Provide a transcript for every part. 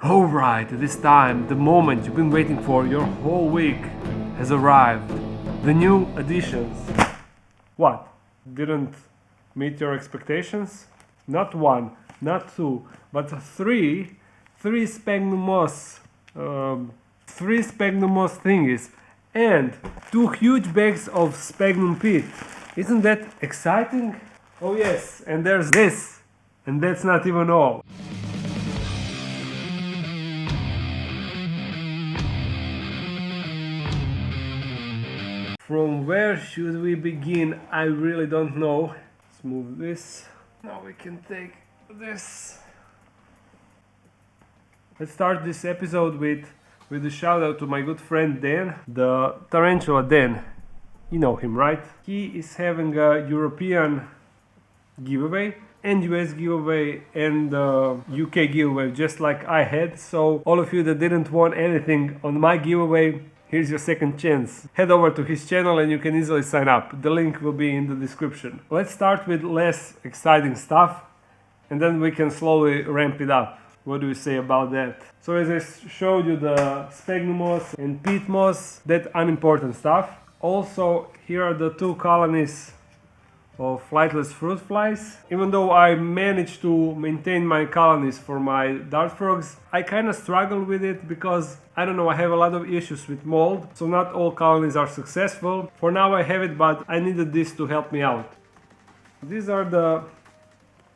Alright, this time, the moment you've been waiting for your whole week has arrived. The new additions. What? Didn't meet your expectations? Not one, not two, but three sphagnumos thingies and 2 huge bags of sphagnum pit. Isn't that exciting? Oh yes, and there's this, and that's not even all. From where should we begin? I really don't know. Let's move this. Now we can take this. Let's start this episode with a shout out to my good friend Dan, the Tarantula Dan. You know him, right? He is having a European giveaway and US giveaway and UK giveaway just like I had. So all of you that didn't want anything on my giveaway, here's your second chance. Head over to his channel and you can easily sign up. The link will be in the description. Let's start with less exciting stuff and then we can slowly ramp it up. What do you say about that? So as I showed you the sphagnum moss and peat moss, that unimportant stuff. Also here are the 2 colonies of flightless fruit flies. Even though I managed to maintain my colonies for my dart frogs, I kind of struggle with it because I don't know, I have a lot of issues with mold, so not all colonies are successful. For now I have it, but I needed this to help me out. These are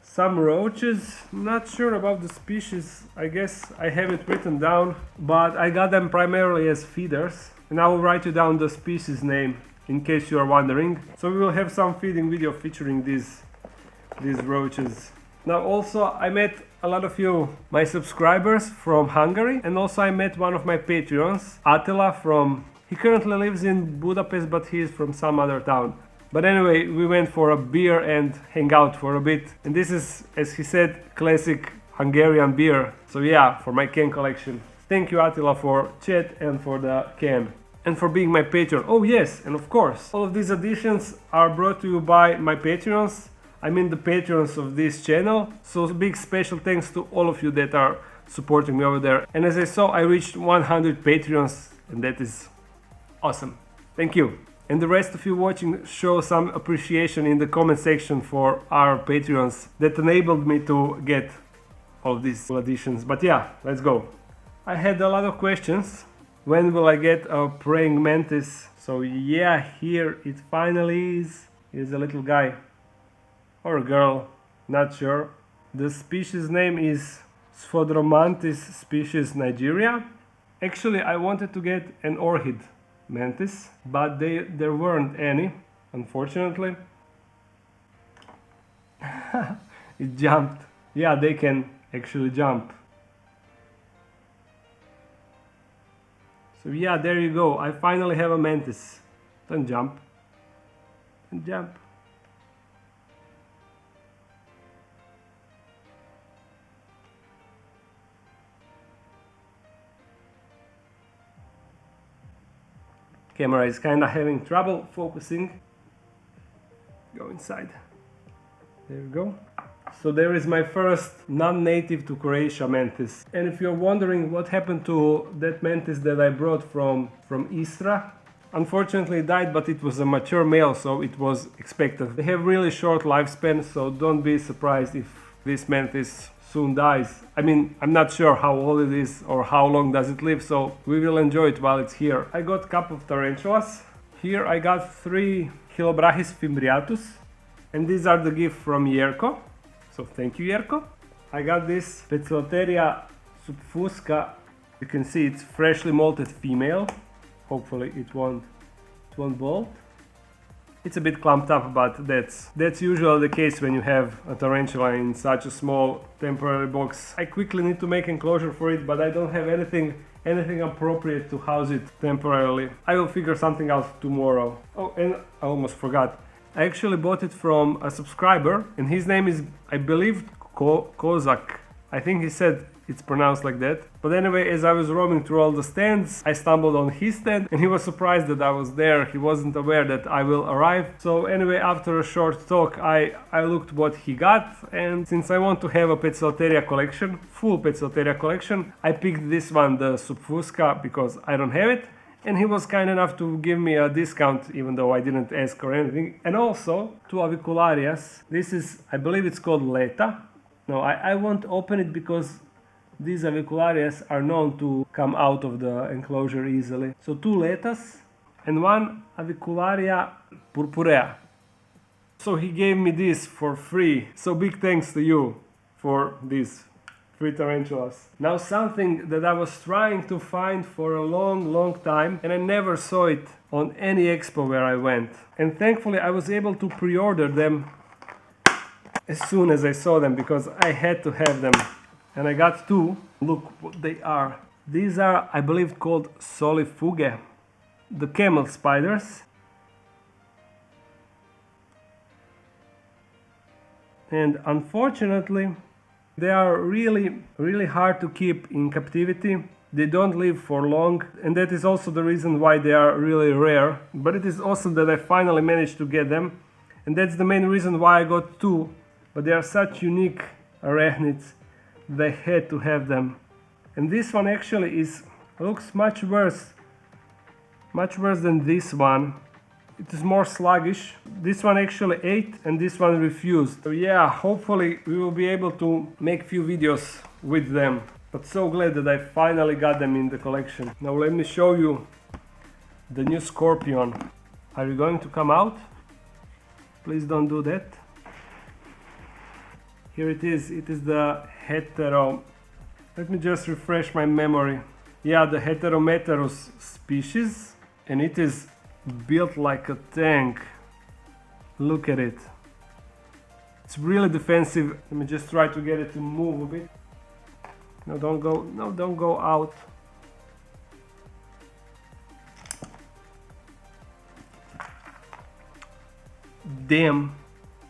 some roaches. Not sure about the species. I guess I have it written down, but I got them primarily as feeders, and I will write you down the species name in case you are wondering. So we will have some feeding video featuring these roaches. Now also I met a lot of you, my subscribers from Hungary, and also I met one of my Patreons, Attila he currently lives in Budapest, but he is from some other town. But anyway, we went for a beer and hang out for a bit. And this is, as he said, classic Hungarian beer. So yeah, for my can collection. Thank you Attila for chat and for the can. And for being my patron. Oh yes, and of course, all of these additions are brought to you by my Patreons. I mean the patrons of this channel. So big special thanks to all of you that are supporting me over there. And as I saw, I reached 100 Patreons, and that is awesome. Thank you. And the rest of you watching, show some appreciation in the comment section for our Patreons that enabled me to get all of these additions. But yeah, let's go. I had a lot of questions. When will I get a praying mantis? So yeah, here it finally is. Here's a little guy. Or a girl, not sure. The species name is Sphodromantis species Nigeria. Actually, I wanted to get an orchid mantis, but there weren't any, unfortunately. It jumped. Yeah, they can actually jump. So yeah, there you go. I finally have a mantis. Don't jump. Don't jump. Camera is kind of having trouble focusing. Go inside. There we go. So there is my first non-native to Croatia mantis. And if you're wondering what happened to that mantis that I brought from Istra, unfortunately it died, but it was a mature male, so it was expected. They have really short lifespan, so don't be surprised if this mantis soon dies. I mean, I'm not sure how old it is or how long does it live, so we will enjoy it while it's here. I got a couple of tarantulas. Here I got 3 Chilobrachys fimbriatus, and these are the gift from Jerko. So thank you, Jerko. I got this Poecilotheria subfusca. You can see it's freshly molted female. Hopefully it won't bolt. It's a bit clumped up, but that's usually the case when you have a tarantula in such a small temporary box. I quickly need to make enclosure for it, but I don't have anything appropriate to house it temporarily. I will figure something out tomorrow. Oh, and I almost forgot. I actually bought it from a subscriber, and his name is, I believe, Kozak. I think he said it's pronounced like that. But anyway, as I was roaming through all the stands, I stumbled on his stand and he was surprised that I was there. He wasn't aware that I will arrive. So anyway, after a short talk, I looked what he got, and since I want to have a Poecilotheria collection, full Poecilotheria collection, I picked this one, the subfusca, because I don't have it. And he was kind enough to give me a discount, even though I didn't ask or anything. And also, two Avicularias. This is, I believe it's called laeta. No, I won't open it because these Avicularias are known to come out of the enclosure easily. So two laetas and one Avicularia purpurea. So he gave me this for free. So big thanks to you for this. 3 tarantulas. Now something that I was trying to find for a long time and I never saw it on any expo where I went. And thankfully I was able to pre-order them as soon as I saw them because I had to have them. And I got 2. Look what they are. These are, I believe, called Solifugae, the camel spiders. And unfortunately, they are really hard to keep in captivity. They don't live for long, and that is also the reason why they are really rare. But it is awesome that I finally managed to get them, and that's the main reason why I got 2. But they are such unique arachnids that I had to have them. And this one actually looks much worse than this one. It is more sluggish. This one actually ate and this one refused. So yeah, hopefully we will be able to make few videos with them. But so glad that I finally got them in the collection. Now let me show you the new scorpion. Are you going to come out? Please don't do that. Here it is. It is the Let me just refresh my memory. Yeah, the Heterometrus species, and it is built like a tank. Look at it. It's really defensive. Let me just try to get it to move a bit. No, don't go. No, don't go out. Damn.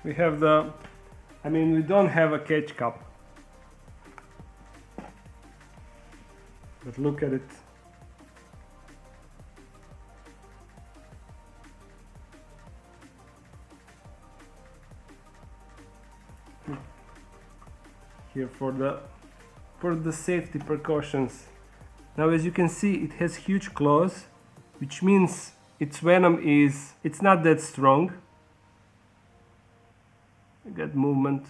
We have the... I mean, we don't have a catch cup. But look at it. Here for the safety precautions. Now as you can see, it has huge claws, which means its venom it's not that strong. I got movement.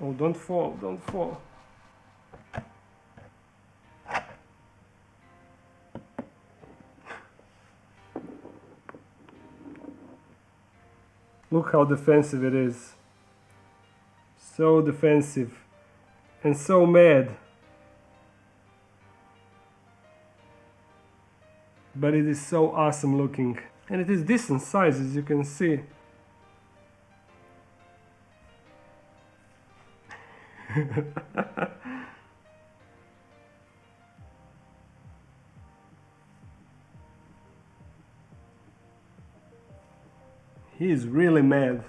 Oh, don't fall, don't fall. Look how defensive it is. So defensive and so mad. But it is so awesome looking. And it is decent size, as you can see. He is really mad.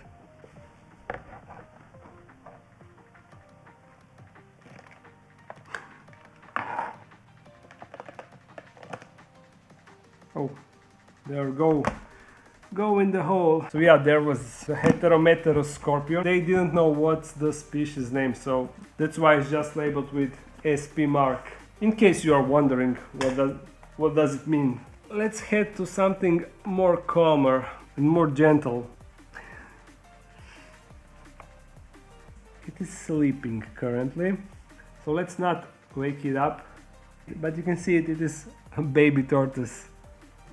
Oh, there go in the hole. So yeah, there was a Heterometrus scorpion. They didn't know what's the species name, so that's why it's just labeled with SP mark. In case you are wondering what does it mean. Let's head to something more calmer and more gentle. It is sleeping currently, so let's not wake it up. But you can see it is a baby tortoise.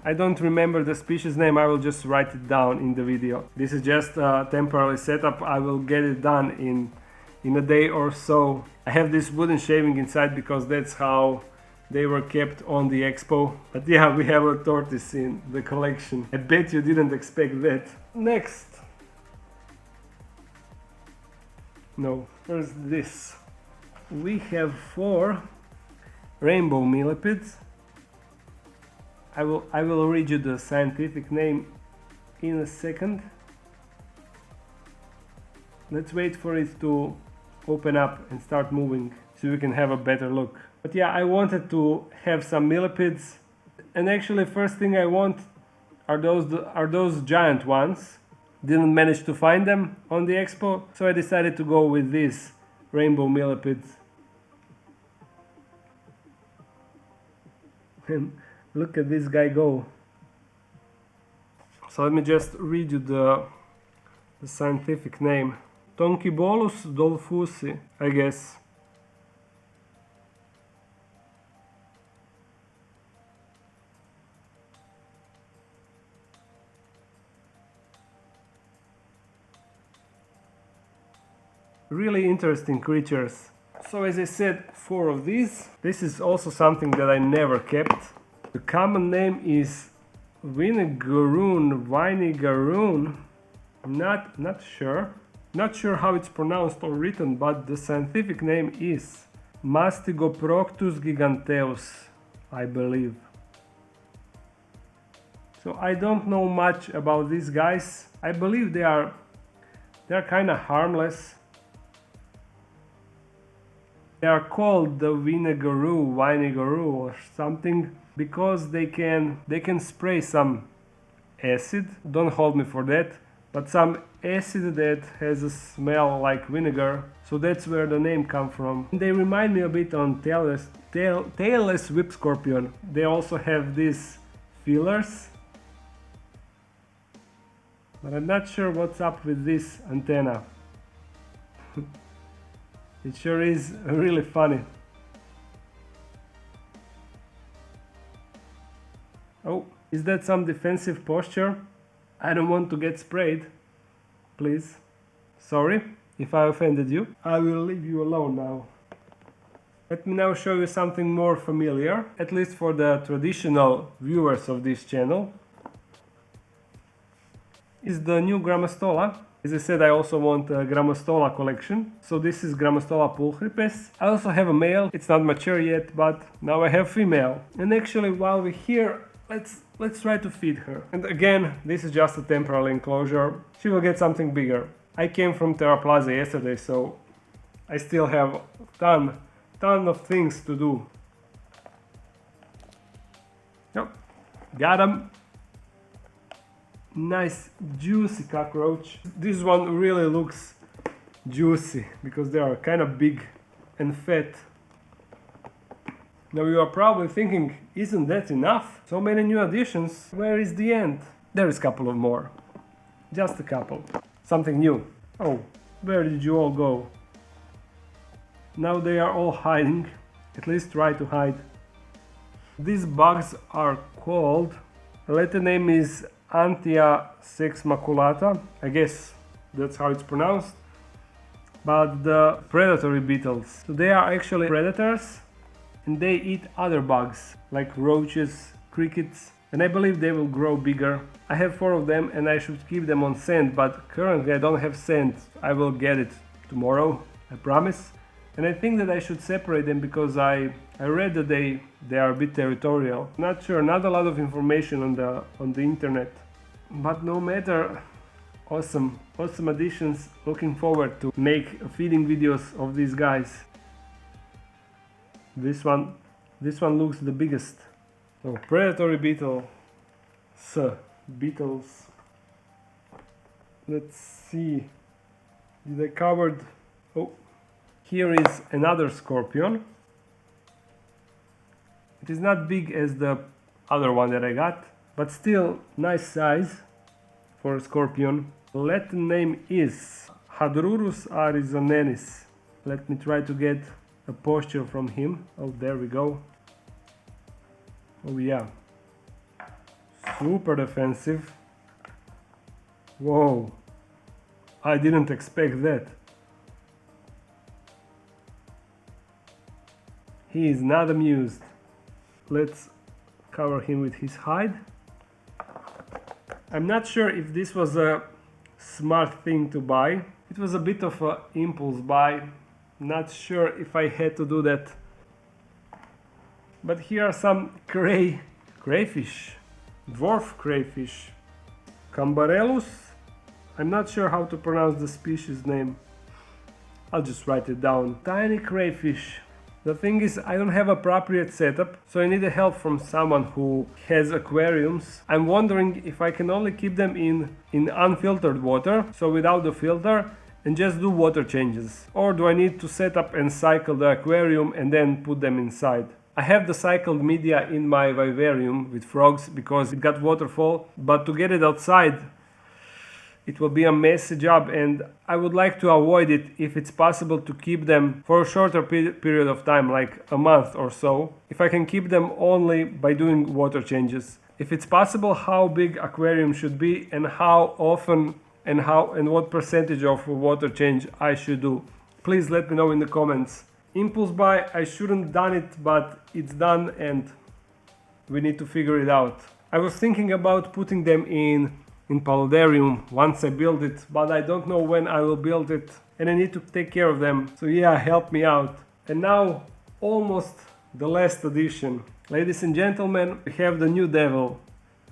I don't remember the species name, I will just write it down in the video. This is just a temporary setup, I will get it done in a day or so. I have this wooden shaving inside because that's how they were kept on the expo. But yeah, we have a tortoise in the collection. I bet you didn't expect that. Next. No, first this. We have 4 rainbow millipedes. I will read you the scientific name in a second. Let's wait for it to open up and start moving so you can have a better look. But yeah, I wanted to have some millipedes, and actually first thing I want are those giant ones. Didn't manage to find them on the expo, so I decided to go with these rainbow millipedes. And look at this guy go. So let me just read you the scientific name. Tonkinbolus dollfusi, I guess. Really interesting creatures. So as I said, 4 of these. This is also something that I never kept. The common name is Vinegaroon. Not sure. Not sure how it's pronounced or written, but the scientific name is Mastigoproctus giganteus, I believe. So I don't know much about these guys. I believe they're kind of harmless. They are called the vinegaroo or something because they can spray some acid. Don't hold me for that, but some acid that has a smell like vinegar. So that's where the name comes from. They remind me a bit on tailless whip scorpion. They also have these feelers, but I'm not sure what's up with this antenna. It sure is really funny. Oh, is that some defensive posture? I don't want to get sprayed. Please. Sorry if I offended you. I will leave you alone now. Let me now show you something more familiar, at least for the traditional viewers of this channel. Is the new Grammostola. As I said, I also want a Grammostola collection. So this is Grammostola pulchripes. I also have a male. It's not mature yet, but now I have female. And actually, while we're here, let's try to feed her. And again, this is just a temporary enclosure. She will get something bigger. I came from Terraplaza yesterday, so I still have a ton of things to do. Yep, got him. Nice juicy cockroach. This one really looks juicy because they are kind of big and fat. Now you are probably thinking, isn't that enough? So many new additions, where is the end? There is a couple of more. Just a couple. Something new. Oh, where did you all go? Now they are all hiding. At least try to hide. These bugs are called, the Latin name is Anthia sexmaculata, I guess that's how it's pronounced, but the predatory beetles. So they are actually predators and they eat other bugs like roaches, crickets, and I believe they will grow bigger. I have 4 of them and I should keep them on scent, but currently I don't have scent. I will get it tomorrow, I promise. And I think that I should separate them because I read that they are a bit territorial. Not sure, not a lot of information on the internet. But no matter, awesome additions. Looking forward to make feeding videos of these guys. This one looks the biggest. Oh, predatory beetle. Beetles. Let's see. Did I covered? Oh. Here is another scorpion. It is not big as the other one that I got, but still nice size for a scorpion. The Latin name is Hadrurus arizonensis. Let me try to get a posture from him. Oh, there we go. Oh yeah. Super defensive. Whoa. I didn't expect that. He is not amused. Let's cover him with his hide. I'm not sure if this was a smart thing to buy. It was a bit of an impulse buy. Not sure if I had to do that. But here are some crayfish. Dwarf crayfish. Cambarellus. I'm not sure how to pronounce the species name. I'll just write it down. Tiny crayfish. The thing is, I don't have appropriate setup, so I need help from someone who has aquariums. I'm wondering if I can only keep them in unfiltered water, so without the filter, and just do water changes. Or do I need to set up and cycle the aquarium and then put them inside? I have the cycled media in my vivarium with frogs because it got waterfall, but to get it outside, it will be a messy job, and I would like to avoid it if it's possible to keep them for a shorter period of time, like a month or so, if I can keep them only by doing water changes. If it's possible, how big aquarium should be and how often and what percentage of water change I should do. Please let me know in the comments. Impulse buy, I shouldn't done it, but it's done and we need to figure it out. I was thinking about putting them in paludarium once I build it, but I don't know when I will build it and I need to take care of them. So yeah, help me out. And now almost the last edition. Ladies and gentlemen, we have the new devil.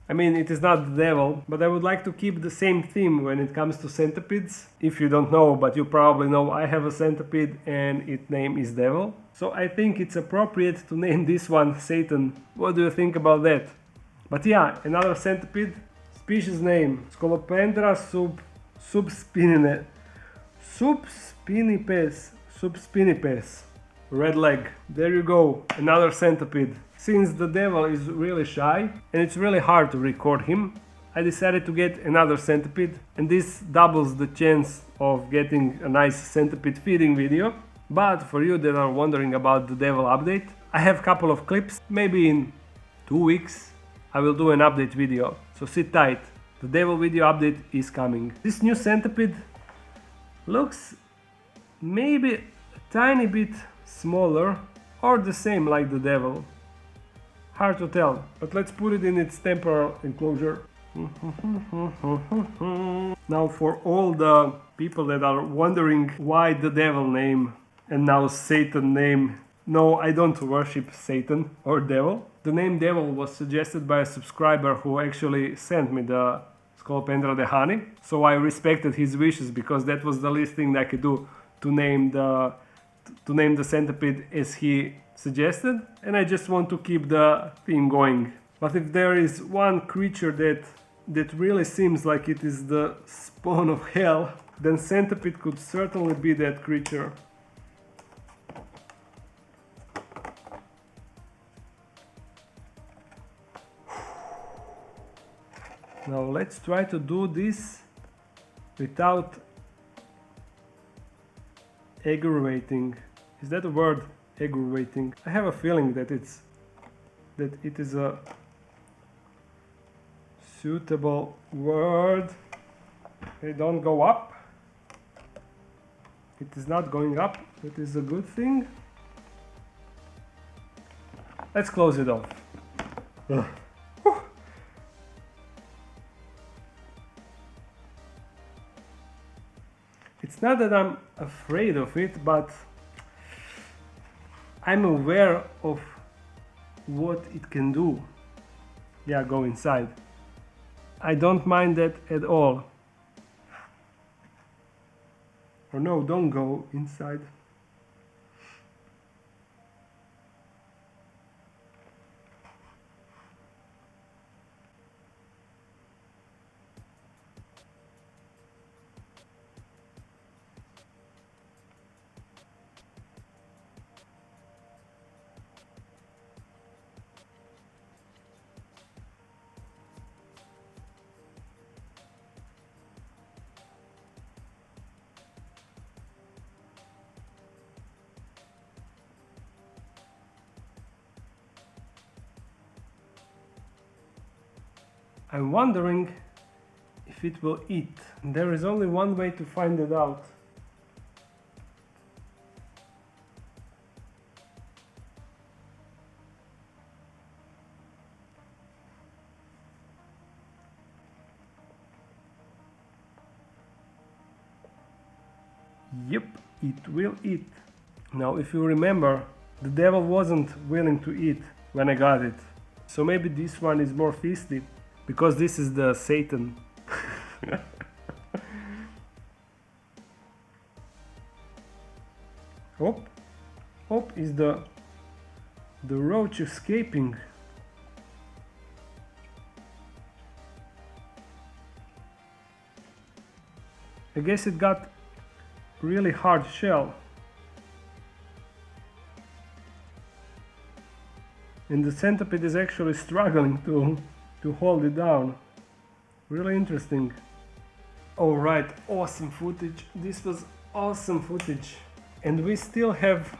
I mean, it is not the devil, but I would like to keep the same theme when it comes to centipedes. If you don't know, but you probably know, I have a centipede and its name is devil. So I think it's appropriate to name this one Satan. What do you think about that? But yeah, another centipede. Species name Scolopendra subspinipes. Red leg. There you go, another centipede. Since the devil is really shy and it's really hard to record him, I decided to get another centipede, and this doubles the chance of getting a nice centipede feeding video. But for you that are wondering about the devil update, I have a couple of clips. Maybe in 2 weeks I will do an update video, so sit tight. The devil video update is coming. This new centipede looks maybe a tiny bit smaller or the same like the devil. Hard to tell, but let's put it in its temporal enclosure. Now for all the people that are wondering why the devil name and now Satan name. No, I don't worship Satan or devil. The name devil was suggested by a subscriber who actually sent me the Scolopendra the honey. So I respected his wishes because that was the least thing I could do to name the centipede as he suggested. And I just want to keep the theme going. But if there is one creature that really seems like it is the spawn of hell, then centipede could certainly be that creature. Now let's try to do this without aggravating. Is that a word? Aggravating. I have a feeling that it is a suitable word. Okay, don't go up. It is not going up. That is a good thing. Let's close it off. Ugh. It's not that I'm afraid of it, but I'm aware of what it can do. Yeah, go inside. I don't mind that at all. Or no, don't go inside. I'm wondering if it will eat. There is only one way to find it out. Yep, it will eat. Now, if you remember, the devil wasn't willing to eat when I got it. So maybe this one is more feisty. Because this is the Satan. Oh, oh, is the roach escaping? I guess it got really hard shell. And the centipede is actually struggling to hold it down. Really interesting. Alright, awesome footage. This was awesome footage. And we still have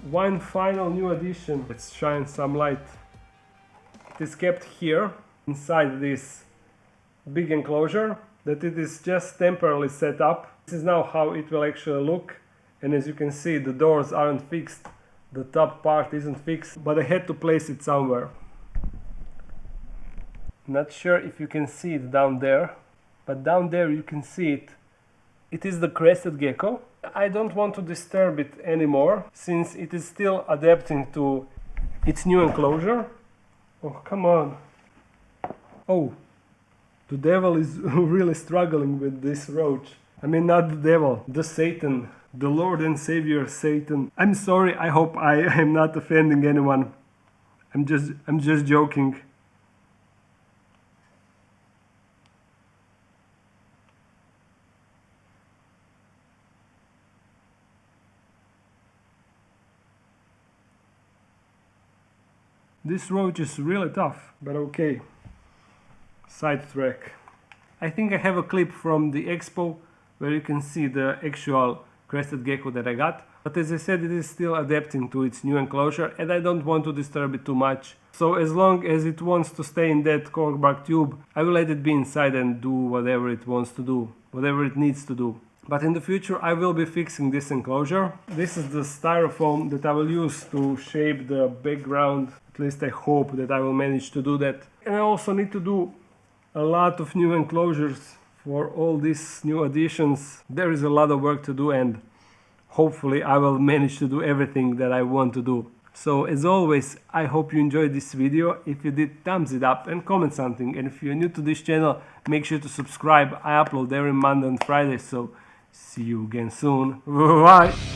one final new addition. Let's shine some light. It is kept here inside this big enclosure that it is just temporarily set up. This is now how it will actually look. And as you can see, the doors aren't fixed. The top part isn't fixed, but I had to place it somewhere. Not sure if you can see it down there, but down there you can see it. It is the Crested Gecko. I don't want to disturb it anymore, since it is still adapting to its new enclosure. Oh, come on. Oh, the devil is really struggling with this roach. I mean, not the devil, the Satan. The Lord and Savior Satan. I'm sorry, I hope I am not offending anyone. I'm just joking. This roach is really tough, but okay. Sidetrack. I think I have a clip from the expo where you can see the actual Crested Gecko that I got, but as I said, it is still adapting to its new enclosure and I don't want to disturb it too much. So as long as it wants to stay in that corkbark tube, I will let it be inside and do whatever it wants to do, whatever it needs to do. But in the future I will be fixing this enclosure. This is the styrofoam that I will use to shape the background. At least I hope that I will manage to do that. And I also need to do a lot of new enclosures for all these new additions. There is a lot of work to do and hopefully I will manage to do everything that I want to do. So as always, I hope you enjoyed this video. If you did, thumbs it up and comment something. And if you're new to this channel, make sure to subscribe. I upload every Monday and Friday, so see you again soon. Bye!